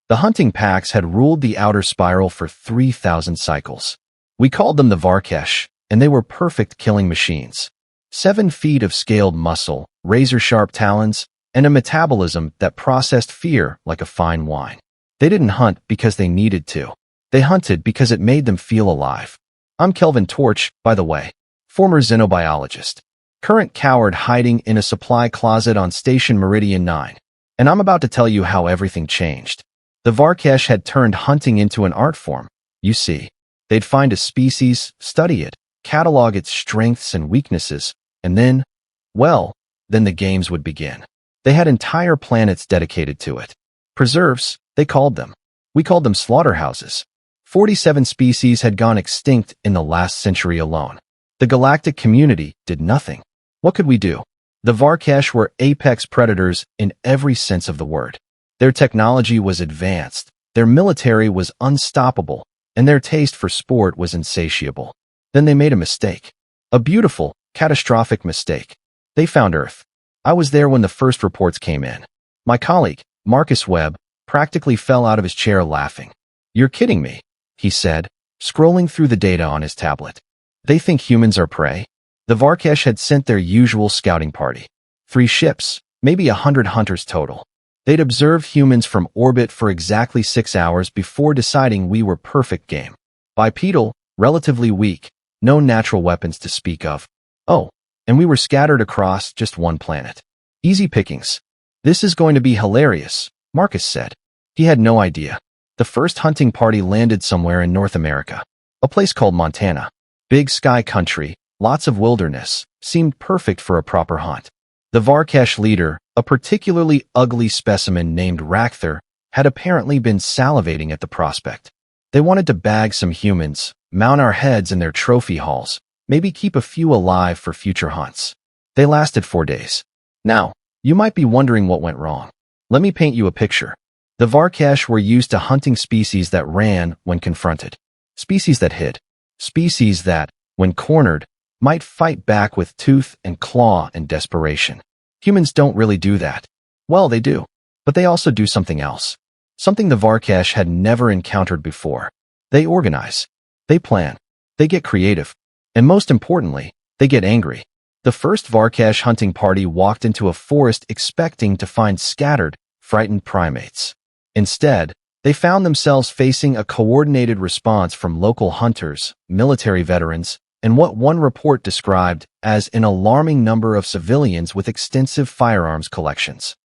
The hunting packs had ruled the outer spiral for 3,000 cycles. We called them the Varkesh, and they were perfect killing machines. 7 feet of scaled muscle, razor-sharp talons, and a metabolism that processed fear like a fine wine. They didn't hunt because they needed to. They hunted because it made them feel alive. I'm Kelvin Torch, by the way, former xenobiologist. Current coward hiding in a supply closet on Station Meridian 9. And I'm about to tell you how everything changed. The Varkesh had turned hunting into an art form. You see, they'd find a species, study it, catalog its strengths and weaknesses, and then, well, then the games would begin. They had entire planets dedicated to it. Preserves, they called them. We called them slaughterhouses. 47 species had gone extinct in the last century alone. The galactic community did nothing. What could we do? The Varkesh were apex predators in every sense of the word. Their technology was advanced, their military was unstoppable, and their taste for sport was insatiable. Then they made a mistake. A beautiful, catastrophic mistake. They found Earth. I was there when the first reports came in. My colleague, Marcus Webb, practically fell out of his chair laughing. "You're kidding me," he said, scrolling through the data on his tablet. "They think humans are prey?" The Varkesh had sent their usual scouting party. 3 ships, maybe 100 hunters total. They'd observed humans from orbit for exactly 6 hours before deciding we were perfect game. Bipedal, relatively weak, no natural weapons to speak of. Oh, and we were scattered across just one planet. Easy pickings. "This is going to be hilarious," Marcus said. He had no idea. The first hunting party landed somewhere in North America, a place called Montana. Big sky country, lots of wilderness, seemed perfect for a proper hunt. The Varkesh leader, a particularly ugly specimen named Rakther, had apparently been salivating at the prospect. They wanted to bag some humans, mount our heads in their trophy halls, maybe keep a few alive for future hunts. They lasted 4 days. Now, you might be wondering what went wrong. Let me paint you a picture. The Varkesh were used to hunting species that ran when confronted. Species that hid. Species that, when cornered, might fight back with tooth and claw in desperation. Humans don't really do that. Well, they do. But they also do something else. Something the Varkesh had never encountered before. They organize. They plan. They get creative. And most importantly, they get angry. The first Varkesh hunting party walked into a forest expecting to find scattered, frightened primates. Instead, they found themselves facing a coordinated response from local hunters, military veterans, and what one report described as an alarming number of civilians with extensive firearms collections.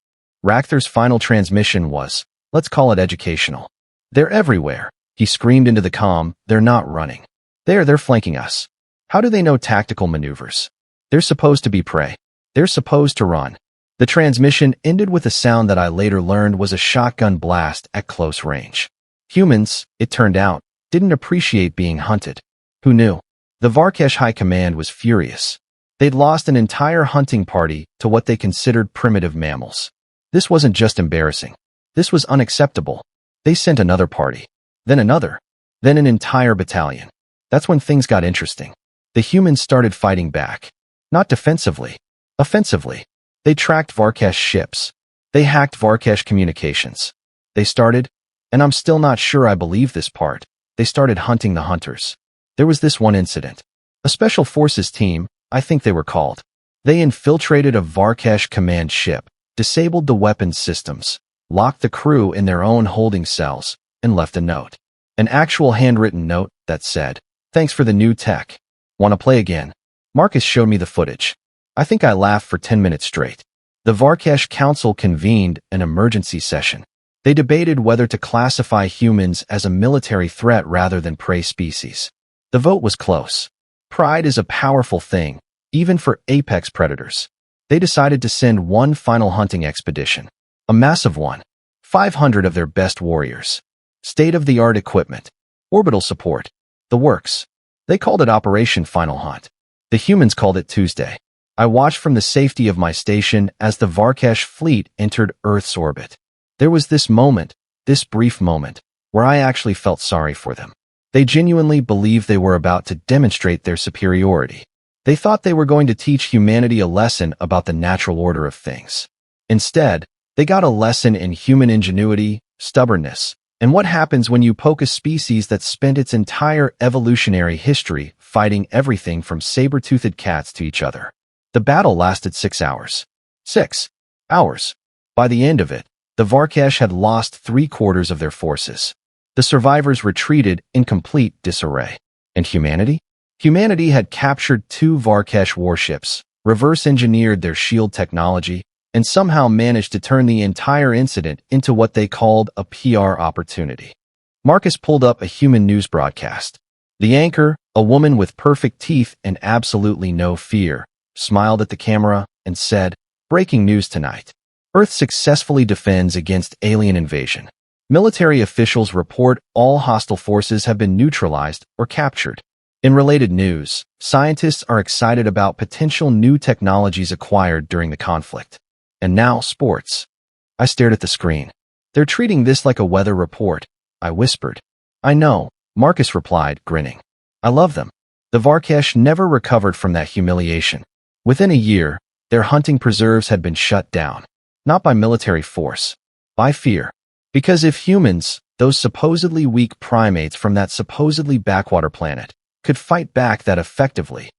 Rakther's final transmission was, let's call it educational. "They're everywhere," he screamed into the comm. "They're not running. They're flanking us. How do they know tactical maneuvers? They're supposed to be prey. They're supposed to run." The transmission ended with a sound that I later learned was a shotgun blast at close range. Humans, it turned out, didn't appreciate being hunted. Who knew? The Varkesh High Command was furious. They'd lost an entire hunting party to what they considered primitive mammals. This wasn't just embarrassing. This was unacceptable. They sent another party. Then another. Then an entire battalion. That's when things got interesting. The humans started fighting back. Not defensively. Offensively. They tracked Varkesh ships. They hacked Varkesh communications. They started, and I'm still not sure I believe this part, they started hunting the hunters. There was this one incident. A special forces team, I think they were called. They infiltrated a Varkesh command ship, disabled the weapons systems, locked the crew in their own holding cells, and left a note. An actual handwritten note that said, "Thanks for the new tech. Want to play again?" Marcus showed me the footage. I think I laughed for 10 minutes straight. The Varkesh Council convened an emergency session. They debated whether to classify humans as a military threat rather than prey species. The vote was close. Pride is a powerful thing, even for apex predators. They decided to send one final hunting expedition. A massive one. 500 of their best warriors. State-of-the-art equipment. Orbital support. The works. They called it Operation Final Hunt. The humans called it Tuesday. I watched from the safety of my station as the Varkesh fleet entered Earth's orbit. There was this moment, this brief moment, where I actually felt sorry for them. They genuinely believed they were about to demonstrate their superiority. They thought they were going to teach humanity a lesson about the natural order of things. Instead, they got a lesson in human ingenuity, stubbornness, and what happens when you poke a species that spent its entire evolutionary history fighting everything from saber-toothed cats to each other. The battle lasted 6 hours. 6 hours. By the end of it, the Varkesh had lost 3/4 of their forces. The survivors retreated in complete disarray. And humanity? Humanity had captured 2 Varkesh warships, reverse-engineered their shield technology, and somehow managed to turn the entire incident into what they called a PR opportunity. Marcus pulled up a human news broadcast. The anchor, a woman with perfect teeth and absolutely no fear, smiled at the camera and said, "Breaking news tonight. Earth successfully defends against alien invasion. Military officials report all hostile forces have been neutralized or captured." In related news, scientists are excited about potential new technologies acquired during the conflict. And now, sports. I stared at the screen. "They're treating this like a weather report," I whispered. "I know," Marcus replied, grinning. "I love them." The Varkesh never recovered from that humiliation. Within a year, their hunting preserves had been shut down. Not by military force, by fear. Because if humans, those supposedly weak primates from that supposedly backwater planet, could fight back that effectively,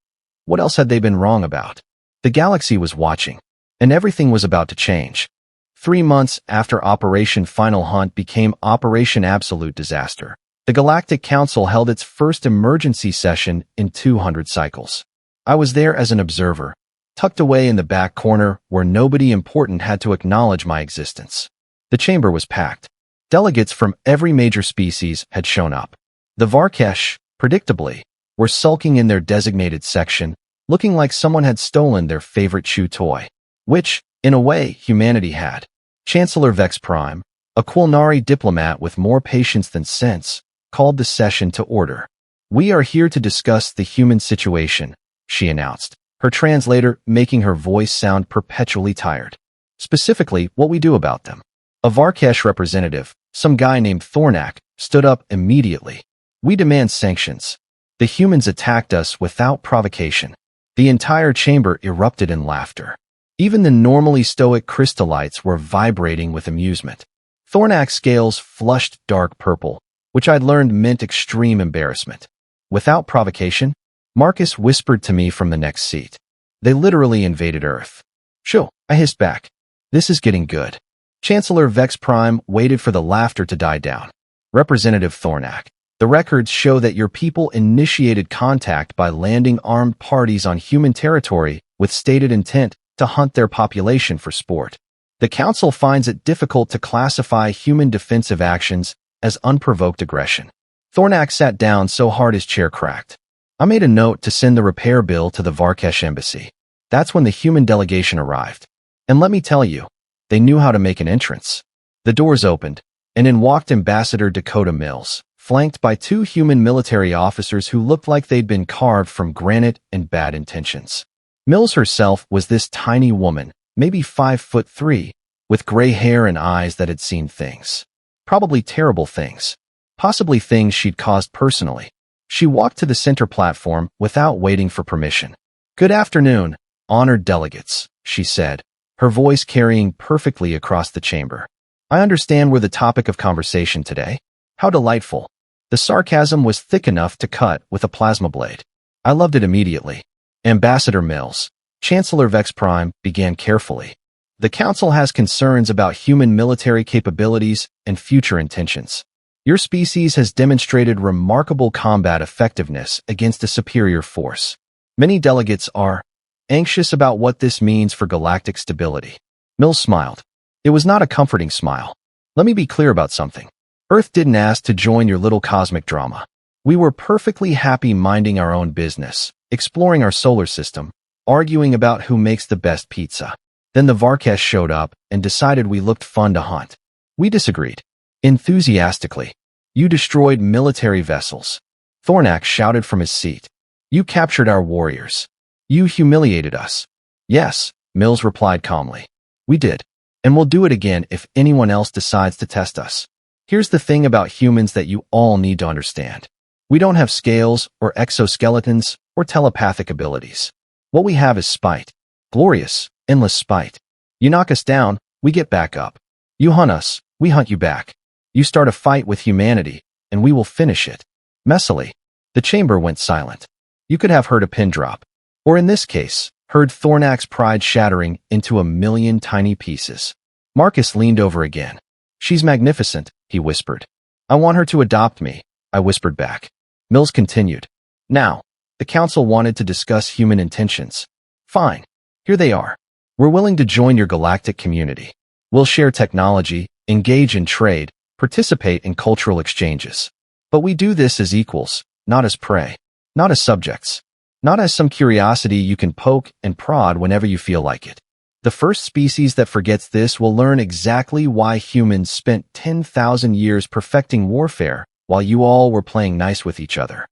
what else had they been wrong about? The galaxy was watching, and everything was about to change. 3 months after Operation Final Hunt became Operation Absolute Disaster, the Galactic Council held its first emergency session in 200 cycles. I was there as an observer, tucked away in the back corner where nobody important had to acknowledge my existence. The chamber was packed. Delegates from every major species had shown up. The Varkesh, predictably, were sulking in their designated section, looking like someone had stolen their favorite chew toy. Which, in a way, humanity had. Chancellor Vex Prime, a Quilnari diplomat with more patience than sense, called the session to order. "We are here to discuss the human situation," she announced, her translator making her voice sound perpetually tired. "Specifically, what we do about them." A Varkesh representative, some guy named Thornak, stood up immediately. "We demand sanctions. The humans attacked us without provocation." The entire chamber erupted in laughter. Even the normally stoic crystallites were vibrating with amusement. Thornak's scales flushed dark purple, which I'd learned meant extreme embarrassment. "Without provocation?" Marcus whispered to me from the next seat. "They literally invaded Earth." "Sure," I hissed back. "This is getting good." Chancellor Vex Prime waited for the laughter to die down. "Representative Thornak, the records show that your people initiated contact by landing armed parties on human territory with stated intent to hunt their population for sport. The Council finds it difficult to classify human defensive actions as unprovoked aggression." Thornak sat down so hard his chair cracked. I made a note to send the repair bill to the Varkesh embassy. That's when the human delegation arrived. And let me tell you, they knew how to make an entrance. The doors opened, and in walked Ambassador Dakota Mills, flanked by 2 human military officers who looked like they'd been carved from granite and bad intentions. Mills herself was this tiny woman, maybe 5'3", with gray hair and eyes that had seen things. Probably terrible things. Possibly things she'd caused personally. She walked to the center platform without waiting for permission. "Good afternoon, honored delegates," she said, her voice carrying perfectly across the chamber. "I understand we're the topic of conversation today. How delightful." The sarcasm was thick enough to cut with a plasma blade. I loved it immediately. "Ambassador Mills," Chancellor Vex Prime began carefully. "The Council has concerns about human military capabilities and future intentions. Your species has demonstrated remarkable combat effectiveness against a superior force. Many delegates are anxious about what this means for galactic stability." Mills smiled. It was not a comforting smile. "Let me be clear about something. Earth didn't ask to join your little cosmic drama. We were perfectly happy minding our own business, exploring our solar system, arguing about who makes the best pizza. Then the Varkesh showed up and decided we looked fun to hunt. We disagreed. Enthusiastically. You destroyed military vessels." Thornak shouted from his seat. "You captured our warriors. You humiliated us." "Yes," Mills replied calmly. "We did. And we'll do it again if anyone else decides to test us. Here's the thing about humans that you all need to understand. We don't have scales or exoskeletons or telepathic abilities. What we have is spite. Glorious, endless spite. You knock us down, we get back up. You hunt us, we hunt you back. You start a fight with humanity, and we will finish it. Messily, the chamber went silent. You could have heard a pin drop, or in this case, heard Thornak's pride shattering into a million tiny pieces. Marcus leaned over again. She's magnificent, he whispered. I want her to adopt me, I whispered back. Mills continued. Now, the council wanted to discuss human intentions. Fine. Here they are. We're willing to join your galactic community. We'll share technology, engage in trade, participate in cultural exchanges. But we do this as equals, not as prey, not as subjects, not as some curiosity you can poke and prod whenever you feel like it. The first species that forgets this will learn exactly why humans spent 10,000 years perfecting warfare while you all were playing nice with each other.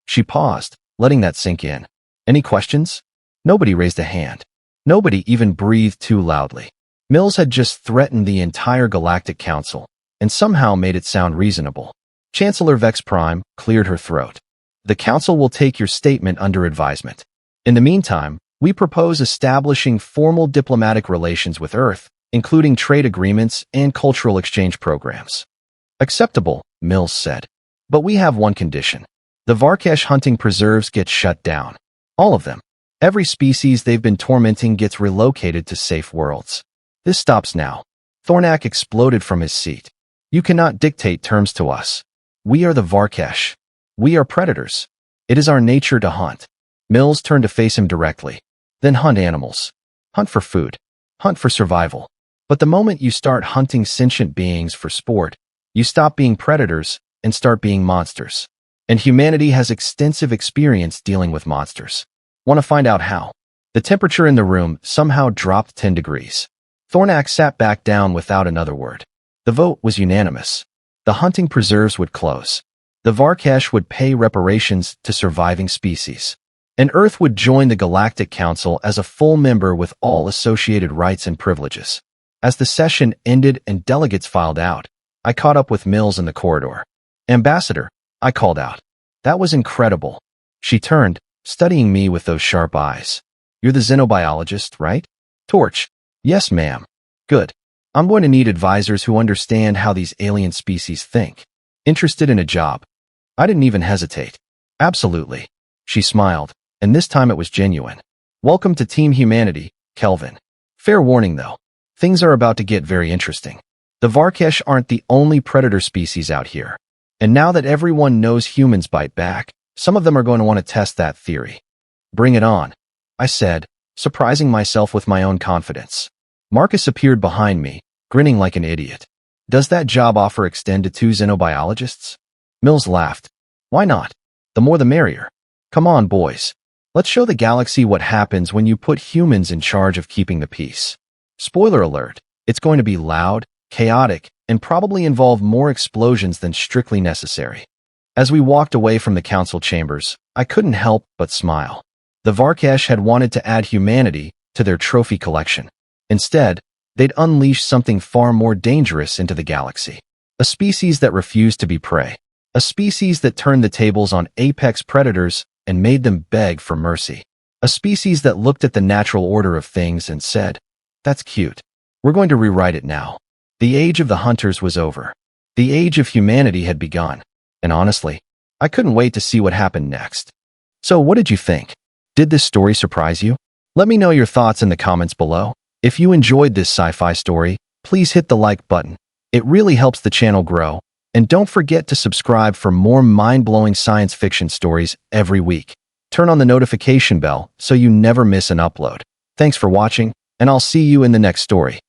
She paused, letting that sink in. Any questions? Nobody raised a hand. Nobody even breathed too loudly. Mills had just threatened the entire Galactic Council, and somehow made it sound reasonable. Chancellor Vex Prime cleared her throat. The Council will take your statement under advisement. In the meantime, we propose establishing formal diplomatic relations with Earth, including trade agreements and cultural exchange programs. Acceptable, Mills said. But we have one condition. The Varkesh hunting preserves get shut down. All of them. Every species they've been tormenting gets relocated to safe worlds. This stops now. Thornak exploded from his seat. You cannot dictate terms to us. We are the Varkesh. We are predators. It is our nature to hunt. Mills turned to face him directly. Then hunt animals. Hunt for food. Hunt for survival. But the moment you start hunting sentient beings for sport, you stop being predators and start being monsters. And humanity has extensive experience dealing with monsters. Want to find out how? The temperature in the room somehow dropped 10 degrees. Thornak sat back down without another word. The vote was unanimous. The hunting preserves would close. The Varkesh would pay reparations to surviving species. And Earth would join the Galactic Council as a full member with all associated rights and privileges. As the session ended and delegates filed out, I caught up with Mills in the corridor. Ambassador, I called out. That was incredible. She turned, studying me with those sharp eyes. You're the xenobiologist, right? Torch. Yes, ma'am. Good. I'm going to need advisors who understand how these alien species think. Interested in a job. I didn't even hesitate. Absolutely. She smiled, and this time it was genuine. Welcome to Team Humanity, Kelvin. Fair warning, though. Things are about to get very interesting. The Varkesh aren't the only predator species out here. And now that everyone knows humans bite back, some of them are going to want to test that theory. Bring it on, I said, surprising myself with my own confidence. Marcus appeared behind me, grinning like an idiot. Does that job offer extend to 2 xenobiologists? Mills laughed. Why not? The more the merrier. Come on, boys. Let's show the galaxy what happens when you put humans in charge of keeping the peace. Spoiler alert, it's going to be loud, chaotic, and probably involve more explosions than strictly necessary. As we walked away from the council chambers, I couldn't help but smile. The Varkesh had wanted to add humanity to their trophy collection. Instead, they'd unleash something far more dangerous into the galaxy. A species that refused to be prey. A species that turned the tables on apex predators and made them beg for mercy. A species that looked at the natural order of things and said, "That's cute. We're going to rewrite it now." The age of the hunters was over. The age of humanity had begun. And honestly, I couldn't wait to see what happened next. So what did you think? Did this story surprise you? Let me know your thoughts in the comments below. If you enjoyed this sci-fi story, please hit the like button. It really helps the channel grow. And don't forget to subscribe for more mind-blowing science fiction stories every week. Turn on the notification bell so you never miss an upload. Thanks for watching, and I'll see you in the next story.